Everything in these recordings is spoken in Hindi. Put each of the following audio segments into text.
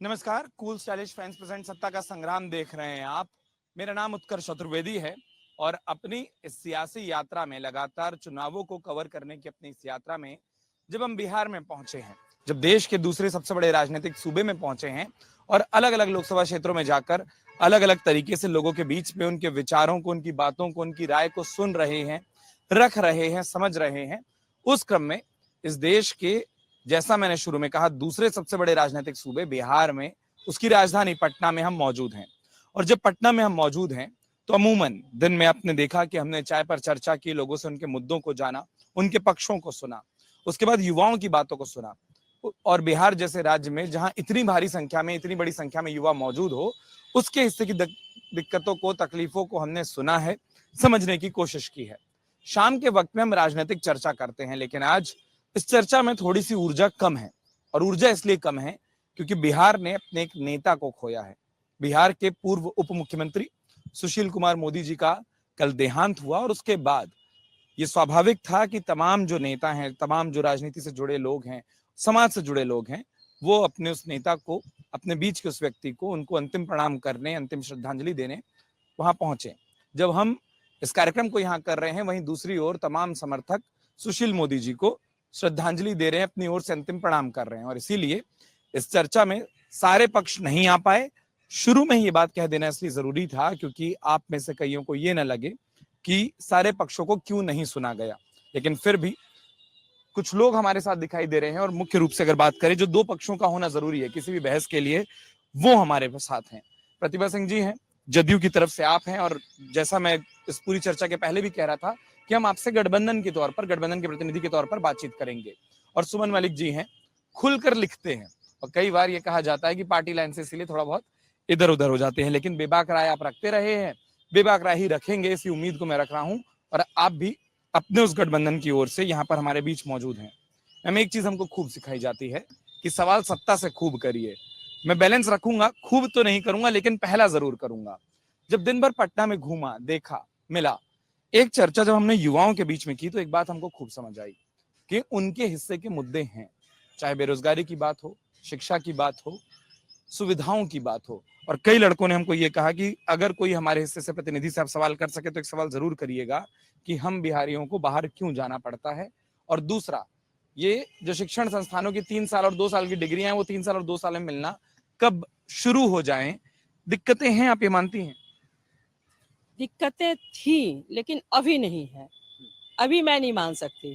नमस्कार, कूल स्टाइलिश फैंस प्रेजेंट सत्ता का संग्राम देख रहे हैं आप। मेरा नाम उत्कर्ष चतुर्वेदी है और अपनी इस सियासी यात्रा में लगातार चुनावों को कवर करने की अपनी इस यात्रा में जब हम बिहार में पहुंचे हैं, जब देश के दूसरे सबसे बड़े राजनीतिक सूबे में पहुंचे हैं और अलग अलग लोकसभा क्षेत्रों में जाकर अलग अलग तरीके से लोगों के बीच में उनके विचारों को, उनकी बातों को, उनकी राय को सुन रहे हैं, रख रहे हैं, समझ रहे हैं, उस क्रम में इस देश के, जैसा मैंने शुरू में कहा, दूसरे सबसे बड़े राजनीतिक सूबे बिहार में, उसकी राजधानी पटना में हम मौजूद हैं। और जब पटना में हम मौजूद हैं तो अमूमन दिन में आपने देखा कि हमने चाय पर चर्चा की, लोगों से उनके मुद्दों को जाना, उनके पक्षों को सुना, उसके बाद युवाओं की बातों को सुना। और बिहार जैसे राज्य में जहां इतनी भारी संख्या में, इतनी बड़ी संख्या में युवा मौजूद हो, उसके हिस्से की दिक्कतों को, तकलीफों को हमने सुना है, समझने की कोशिश की है। शाम के वक्त में हम राजनीतिक चर्चा करते हैं, लेकिन आज इस चर्चा में थोड़ी सी ऊर्जा कम है। और ऊर्जा इसलिए कम है क्योंकि बिहार ने अपने एक नेता को खोया है। बिहार के पूर्व उप मुख्यमंत्री सुशील कुमार मोदी जी का कल देहांत हुआ और उसके बाद ये स्वाभाविक था कि तमाम जो नेता हैं, तमाम जो राजनीति से जुड़े लोग हैं, समाज से जुड़े लोग हैं, वो अपने उस नेता को, अपने बीच के उस व्यक्ति को, उनको अंतिम प्रणाम करने, अंतिम श्रद्धांजलि देने वहां पहुंचे। जब हम इस कार्यक्रम को यहाँ कर रहे हैं, वहीं दूसरी ओर तमाम समर्थक सुशील मोदी जी को श्रद्धांजलि दे रहे हैं, अपनी ओर से अंतिम प्रणाम कर रहे हैं। और इसीलिए इस चर्चा में सारे पक्ष नहीं आ पाए। शुरू में ही ये बात कह देना इसलिए जरूरी था क्योंकि आप में से कईयों को ये ना लगे कि सारे पक्षों को क्यों नहीं सुना गया। लेकिन फिर भी कुछ लोग हमारे साथ दिखाई दे रहे हैं और मुख्य रूप से अगर बात करें, जो दो पक्षों का होना जरूरी है किसी भी बहस के लिए, वो हमारे साथ हैं। प्रतिभा सिंह जी हैं, जदयू की तरफ से आप हैं, और जैसा मैं इस पूरी चर्चा के पहले भी कह रहा था कि हम आपसे गठबंधन के तौर पर, गठबंधन के प्रतिनिधि के तौर पर बातचीत करेंगे। और सुमन मलिक जी हैं, खुलकर लिखते हैं और कई बार ये कहा जाता है कि पार्टी लाइन से इसीलिए थोड़ा बहुत इधर उधर हो जाते हैं, लेकिन बेबाक राय आप रखते रहे हैं, बेबाक राय ही रखेंगे, इसी उम्मीद को मैं रख रहा हूं। और आप भी अपने उस गठबंधन की ओर से यहाँ पर हमारे बीच मौजूद हैं। हमें एक चीज हमको खूब सिखाई जाती है कि सवाल सत्ता से खूब करिए। मैं बैलेंस रखूंगा, खूब तो नहीं करूंगा, लेकिन पहला जरूर करूंगा। जब दिन भर पटना में घूमा, देखा, मिला, एक चर्चा जब हमने युवाओं के बीच में की तो एक बात हमको खूब समझ आई कि उनके हिस्से के मुद्दे हैं, चाहे बेरोजगारी की बात हो, शिक्षा की बात हो, सुविधाओं की बात हो। और कई लड़कों ने हमको ये कहा कि अगर कोई हमारे हिस्से से प्रतिनिधि से आप सवाल कर सके तो एक सवाल जरूर करिएगा कि हम बिहारियों को बाहर क्यों जाना पड़ता है। और दूसरा, ये जो शिक्षण संस्थानों की 3 साल और 2 साल की डिग्रियां हैं, वो 3 साल और 2 साल में मिलना कब शुरू हो जाएं? दिक्कतें हैं, आप ये मानती हैं? दिक्कतें थी लेकिन अभी नहीं है। अभी मैं नहीं मान सकती।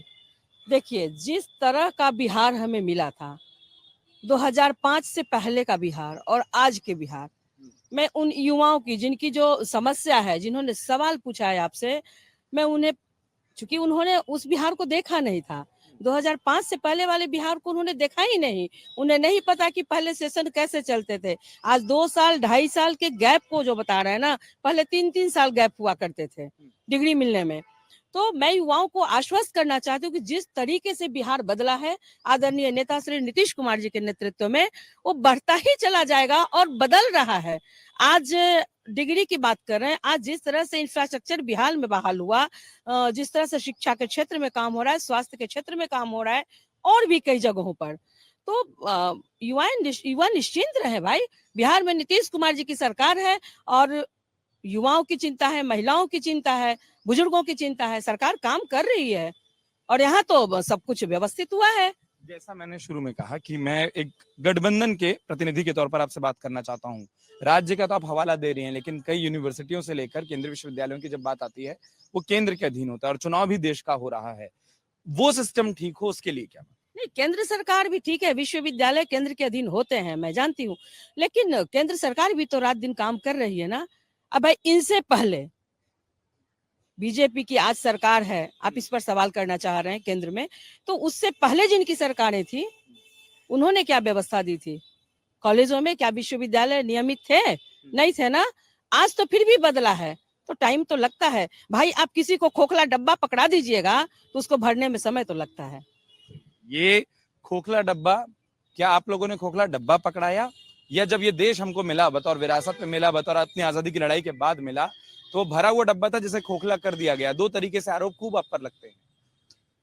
देखिए, जिस तरह का बिहार हमें मिला था 2005 से पहले का बिहार और आज के बिहार, मैं उन युवाओं की जिनकी जो समस्या है, जिन्होंने सवाल पूछा है आपसे, मैं उन्हें, चूंकि उन्होंने उस बिहार को देखा नहीं था, 2005 से पहले वाले बिहार को उन्होंने देखा ही नहीं। उन्हें नहीं पता कि पहले सेशन कैसे चलते थे। आज 2 साल 2.5 साल के गैप को जो बता रहे हैं ना, पहले 3-3 साल गैप हुआ करते थे डिग्री मिलने में। तो मैं युवाओं को आश्वस्त करना चाहती हूँ कि जिस तरीके से बिहार बदला है आदरणीय नेता श्री नीतीश कुमार जी के नेतृत्व में, वो बढ़ता ही चला जाएगा और बदल रहा है। आज डिग्री की बात कर रहे हैं, आज जिस तरह से इंफ्रास्ट्रक्चर बिहार में बहाल हुआ, जिस तरह से शिक्षा के क्षेत्र में काम हो रहा है, स्वास्थ्य के क्षेत्र में काम हो रहा है, और भी कई जगहों पर, तो युवा निश्चिंत रहे भाई। बिहार में नीतीश कुमार जी की सरकार है और युवाओं की चिंता है, महिलाओं की चिंता है, बुजुर्गों की चिंता है। सरकार काम कर रही है और यहाँ तो सब कुछ व्यवस्थित हुआ है। जैसा मैंने शुरू में कहा कि मैं एक गठबंधन के प्रतिनिधि के तौर पर आपसे बात करना चाहता हूं। राज्य का तो आप हवाला दे रही हैं, लेकिन कई यूनिवर्सिटियों से लेकर केंद्रीय विश्वविद्यालयों की जब बात आती है, वो केंद्र के अधीन होता है और चुनाव भी देश का हो रहा है। वो सिस्टम ठीक हो, उसके लिए क्या? नहीं, केंद्र सरकार भी ठीक है, विश्वविद्यालय केंद्र के अधीन होते हैं, मैं जानती हूँ, लेकिन केंद्र सरकार भी तो रात दिन काम कर रही है ना। अब भाई, इनसे पहले बीजेपी की आज सरकार है, आप इस पर सवाल करना चाह रहे हैं केंद्र में, तो उससे पहले जिनकी सरकारें थी, उन्होंने क्या व्यवस्था दी थी? कॉलेजों में क्या विश्वविद्यालय नियमित थे? नहीं थे ना। आज तो फिर भी बदला है, तो टाइम तो लगता है भाई। आप किसी को खोखला डब्बा पकड़ा दीजिएगा तो उसको भरने में समय तो लगता है। ये खोखला डब्बा, क्या आप लोगों ने खोखला डब्बा पकड़ाया, या जब ये देश हमको मिला, बतौर विरासत में मिला, बतौर अपनी आजादी की लड़ाई के बाद मिला, तो भरा हुआ डब्बा था जिसे खोखला कर दिया गया? दो तरीके से आरोप खूब आप पर लगते हैं।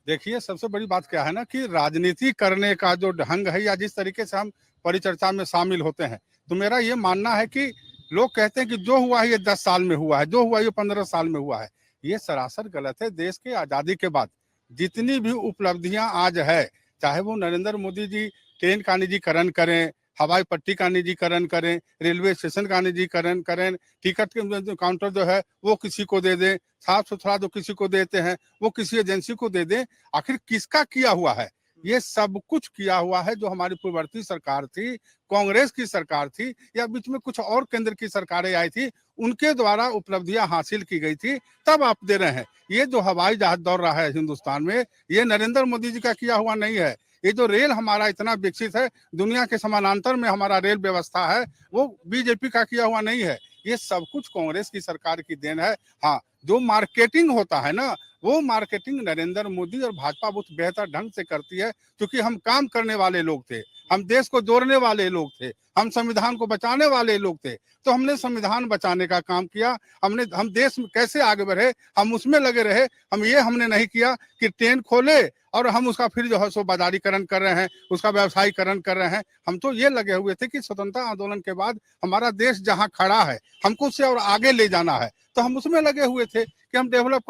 देखिए, सबसे बड़ी बात क्या है ना कि राजनीति करने का जो ढंग है, या जिस तरीके से हम परिचर्चा में शामिल होते हैं। तो मेरा ये मानना है कि लोग कहते हैं कि जो हुआ है ये 10 साल में हुआ है, जो हुआ ये 15 साल में हुआ है, ये सरासर गलत है। देश के आज़ादी के बाद जितनी भी उपलब्धियां आज है, चाहे वो नरेंद्र मोदी जी ट्रेन का निजीकरण करें, हवाई पट्टी का निजीकरण करें, रेलवे स्टेशन का निजीकरण करें, टिकट के काउंटर जो है वो किसी को दे दें, साफ सुथरा जो किसी को देते हैं वो किसी एजेंसी को दे दें, आखिर किसका किया हुआ है? ये सब कुछ किया हुआ है जो हमारी पूर्ववर्ती सरकार थी, कांग्रेस की सरकार थी, या बीच में कुछ और केंद्र की सरकारें आई थी, उनके द्वारा उपलब्धियां हासिल की गई थी, तब आप दे रहे हैं। ये जो हवाई जहाज दौड़ रहा है हिंदुस्तान में, ये नरेंद्र मोदी जी का किया हुआ नहीं है। ये जो रेल हमारा इतना विकसित है, दुनिया के समानांतर में हमारा रेल व्यवस्था है, वो बीजेपी का किया हुआ नहीं है। ये सब कुछ कांग्रेस की सरकार की देन है। हाँ, जो मार्केटिंग होता है ना, वो मार्केटिंग नरेंद्र मोदी और भाजपा बहुत बेहतर ढंग से करती है, क्योंकि हम काम करने वाले लोग थे, हम देश को जोड़ने वाले लोग थे, हम संविधान को बचाने वाले लोग थे। तो हमने संविधान बचाने का काम किया, हम देश में कैसे आगे बढ़े हम उसमें लगे रहे। हमने नहीं किया कि ट्रेन खोले और हम उसका फिर जो है सो बाजारीकरण कर रहे हैं, उसका व्यवसायीकरण कर रहे हैं। हम तो ये लगे हुए थे कि स्वतंत्रता आंदोलन के बाद हमारा देश जहाँ खड़ा है हमको उससे और आगे ले जाना है, तो हम उसमें लगे हुए थे कि हम डेवलप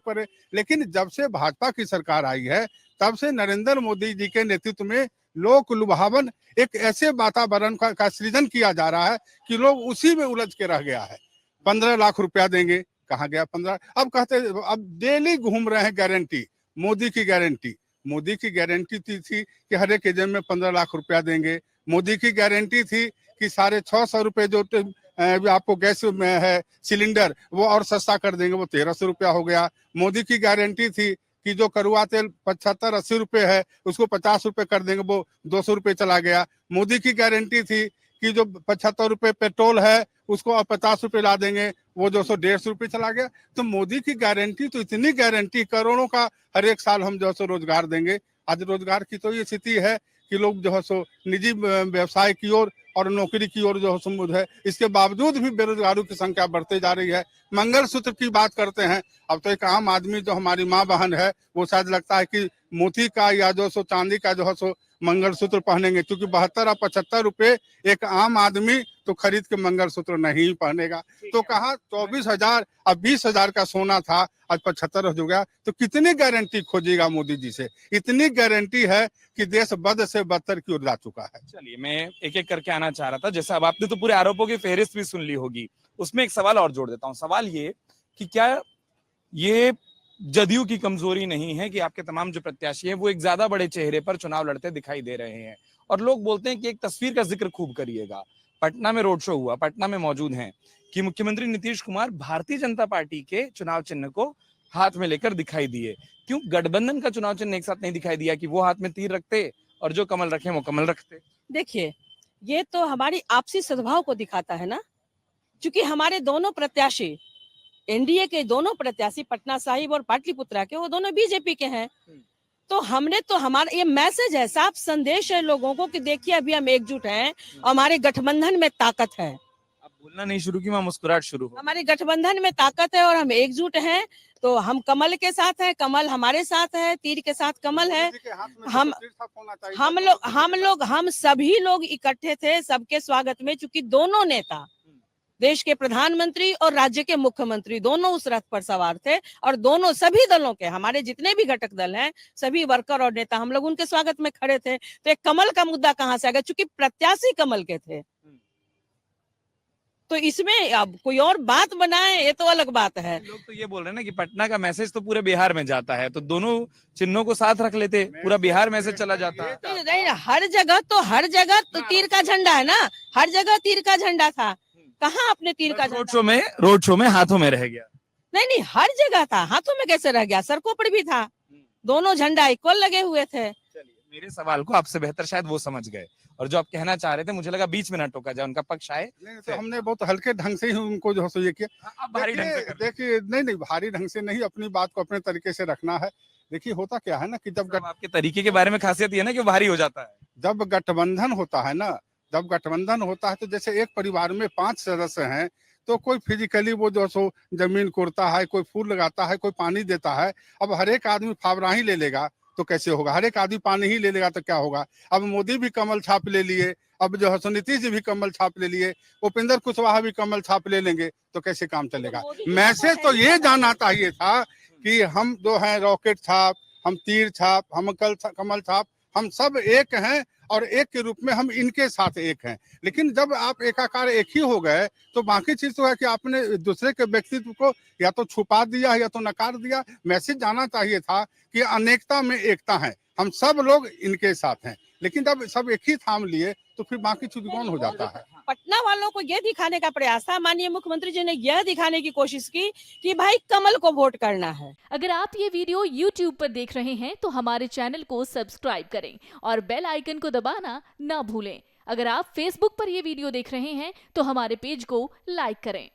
करें। लेकिन जब से भाजपा की सरकार आई है, तब से नरेंद्र मोदी जी के नेतृत्व में लोक लुभावन एक ऐसे वातावरण का सृजन किया जा रहा है कि लोग उसी में उलझ के रह गया है। 15 लाख रुपया देंगे, कहाँ गया 15? अब कहते अब डेली घूम रहे हैं गारंटी, मोदी की गारंटी थी कि हर एक एजेंट में 15 लाख रुपया देंगे। मोदी की गारंटी थी कि 650 रुपए जो आपको गैस में है सिलेंडर वो और सस्ता कर देंगे, वो 1300 रुपया हो गया। मोदी की गारंटी थी कि जो कड़वा तेल 75-80 रुपए है उसको 50 रुपए कर देंगे, वो 200 रुपए चला गया। मोदी की गारंटी थी कि जो 75 रुपए पेट्रोल है उसको अब 50 रुपए ला देंगे, वो 200-150 रुपए चला गया। तो मोदी की गारंटी तो इतनी गारंटी, करोड़ों का हर एक साल हम जो है सो रोजगार देंगे। आज रोजगार की तो ये स्थिति है कि लोग जो है सो निजी व्यवसाय की ओर और नौकरी की ओर जो है, इसके बावजूद भी बेरोजगारों की संख्या बढ़ते जा रही है। मंगलसूत्र की बात करते हैं, अब तो एक आम आदमी जो हमारी माँ बहन है वो शायद लगता है कि मोती का या जो सो चांदी का जो है सो मंगलसूत्र पहनेंगे, क्योंकि 72 और 75 रुपए एक आम आदमी तो खरीद के मंगलसूत्र नहीं पहनेगा। तो कहा 24,000 अब 20,000 का सोना था, आज 75 हो गया। तो कितनी गारंटी खोजेगा मोदी जी से? इतनी गारंटी है कि देश बद से बदतर की ओर जा चुका है। चलिए, मैं एक एक करके आना चाह रहा था। जैसे अब आपने तो पूरे आरोपों की फेहरिस्त भी सुन ली होगी, उसमें एक सवाल और जोड़ देता हूं। सवाल ये कि क्या ये जदयू की कमजोरी नहीं है कि आपके तमाम जो प्रत्याशी हैं वो एक ज्यादा बड़े चेहरे पर चुनाव लड़ते दिखाई दे रहे हैं, और लोग बोलते हैं कि एक तस्वीर का जिक्र खूब करिएगा। पटना में रोड शो हुआ, पटना में मौजूद हैं कि मुख्यमंत्री नीतीश कुमार भारतीय जनता पार्टी के चुनाव चिन्ह को हाथ में लेकर दिखाई दिए। क्यों गठबंधन का चुनाव चिन्ह एक साथ नहीं दिखाई दिया कि वो हाथ में तीर रखते और जो कमल रखे वो कमल रखते? देखिए, ये तो हमारी आपसी सद्भाव को दिखाता है ना, क्योंकि हमारे दोनों प्रत्याशी, एनडीए के दोनों प्रत्याशी पटना साहिब और पाटलिपुत्रा के, वो दोनों बीजेपी के हैं। तो हमने तो, हमारा ये मैसेज है, साफ संदेश है लोगों को कि देखिए अभी हम एकजुट हैं, हमारे गठबंधन में ताकत है। अब बोलना नहीं शुरू की, मैं मुस्कुराहट शुरू हो। हमारे गठबंधन में ताकत है और हम एकजुट हैं, तो हम कमल के साथ हैं, कमल हमारे साथ है, तीर के साथ कमल है। हम सभी लोग इकट्ठे थे सबके स्वागत में, चूंकि दोनों नेता, देश के प्रधानमंत्री और राज्य के मुख्यमंत्री, दोनों उस रथ पर सवार थे, और दोनों सभी दलों के, हमारे जितने भी घटक दल हैं, सभी वर्कर और नेता, हम लोग उनके स्वागत में खड़े थे। तो एक कमल का मुद्दा कहां से आ गया? चूंकि प्रत्याशी कमल के थे, तो इसमें अब कोई और बात बनाए ये तो अलग बात है। लोग तो ये बोल रहे हैं ना कि पटना का मैसेज तो पूरे बिहार में जाता है, तो दोनों चिन्हों को साथ रख लेते, पूरा बिहार मैसेज चला जाता है। नहीं, हर जगह तो तीर का झंडा है ना, हर जगह तीर का झंडा था। कहाँ अपने तीर का झंडा? रोड शो में हाथों में रह गया। नहीं, हर जगह था, हाथों में कैसे रह गया? सड़कों पर भी था, दोनों झंडा इक्वल लगे हुए थे। चलिए, मेरे सवाल को आपसे बेहतर शायद वो समझ गए, और जो आप कहना चाह रहे थे मुझे लगा बीच में ना टोका जाए, उनका पक्ष आए। तो हमने बहुत हल्के ढंग से ही उनको जो है ये किया। आप भारी ढंग से देखिए, नहीं भारी ढंग से नहीं, अपनी बात को अपने तरीके से रखना है। देखिए, होता क्या है ना कि जब आपके तरीके के बारे में खासियत ये ना कि भारी हो जाता है। जब गठबंधन होता है ना, जब गठबंधन होता है तो जैसे एक परिवार में 5 सदस्य हैं, तो कोई फिजिकली वो जो सो जमीन कोड़ता है, कोई फूल लगाता है, कोई पानी देता है। अब हर एक आदमी फावरा ही ले लेगा तो कैसे होगा? हर एक आदमी पानी ही ले लेगा तो क्या होगा? अब मोदी भी कमल छाप ले लिए, अब जो है नीतीश जी भी कमल छाप ले लिए, उपेंद्र कुशवाहा भी कमल छाप ले लेंगे, तो कैसे काम चलेगा? मैसेज तो ये जाना चाहिए था कि हम जो हैं रॉकेट छाप, हम तीर छाप, हम कमल छाप, हम सब एक हैं और एक के रूप में हम इनके साथ एक हैं। लेकिन जब आप एकाकार एक ही हो गए तो बाकी चीज तो है कि आपने दूसरे के व्यक्तित्व को या तो छुपा दिया या तो नकार दिया। मैसेज जाना चाहिए था कि अनेकता में एकता है, हम सब लोग इनके साथ हैं। लेकिन जब सब एक ही थाम लिए तो फिर बाकी चीज कौन हो जाता है? पटना वालों को यह दिखाने का प्रयास था, माननीय मुख्यमंत्री जी ने यह दिखाने की कोशिश की कि भाई कमल को वोट करना है। अगर आप ये वीडियो YouTube पर देख रहे हैं तो हमारे चैनल को सब्सक्राइब करें और बेल आइकन को दबाना ना भूलें। अगर आप Facebook पर ये वीडियो देख रहे हैं तो हमारे पेज को लाइक करें।